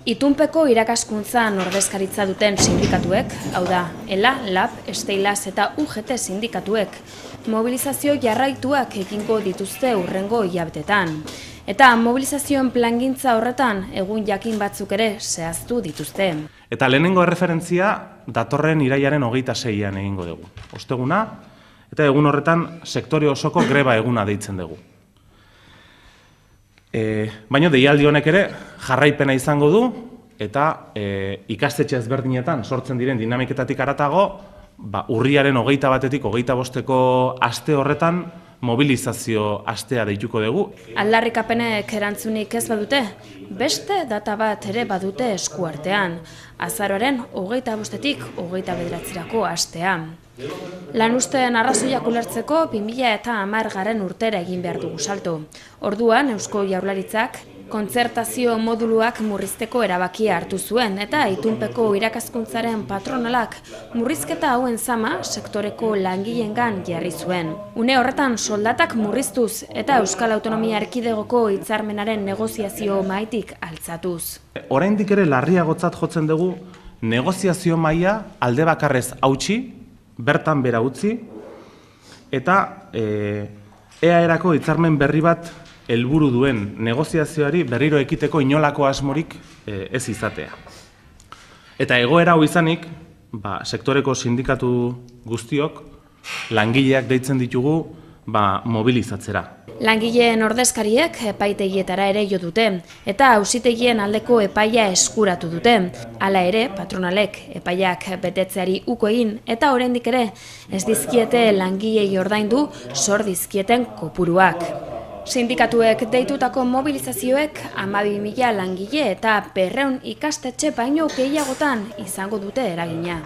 Itunpeko irakaskuntzan ordezkaritza duten sindikatuek, hau da, ELA, LAB, Steilas eta UGT sindikatuek, mobilizazio jarraituak egingo dituzte hurrengo hilabetetan. Eta mobilizazioen plangintza horretan egun jakin batzuk ere zehaztu dituzte. Eta lehenengo erreferentzia datorren irailaren 26an egingo dugu. Osteguna, eta egun horretan sektore osoko greba eguna deitzen dugu. Baina deialdi honek ere jarraipena izango du, eta ikastetxe ezberdinetan sortzen diren dinamiketatik haratago, urriaren 21-tik 25-eko aste horretan mobilizazio astea deituko dugu. Aldarrikapenek erantzunik ez badute, beste data bat ere badute eskuartean, azaroaren 25-tik 29-rako astea. Lanuzteen arrazoiak ulertzeko 2010 urtera egin behar dugu salto. Orduan, Eusko Jaurlaritzak kontzertazio moduluak murrizteko erabakia hartu zuen eta itunpeko irakaskuntzaren patronalak murrizketa hauen zama sektoreko langileengan jarri zuen. Une horretan soldatak murriztuz eta Euskal Autonomia Erkidegoko hitzarmenaren negoziazio mahaitik altzatuz. Oraindik ere larriagotzat jotzen dugu negoziazio mahaia alde bakarrez hautsi, bertan bera utzi, eta EAErako hitzarmen berri bat helburu duen negoziazioari berriro ekiteko inolako asmorik ez izatea. Eta egoera hau izanik, sektoreko sindikatu guztiok, langileak deitzen ditugu mobilizatzera. Langileen ordezkariek epaitegietara ere jo dute, eta auzitegien aldeko epaia eskuratu dute. Hala ere, patronalek epaiak betetzeari uko egin, eta oraindik ere ez dizkiete langilei ordaindu zor dizkieten kopuruak. Sindikatuek deitutako mobilizazioek 12.000 langile eta 200 ikastetxe baino gehiagotan izango dute eragina.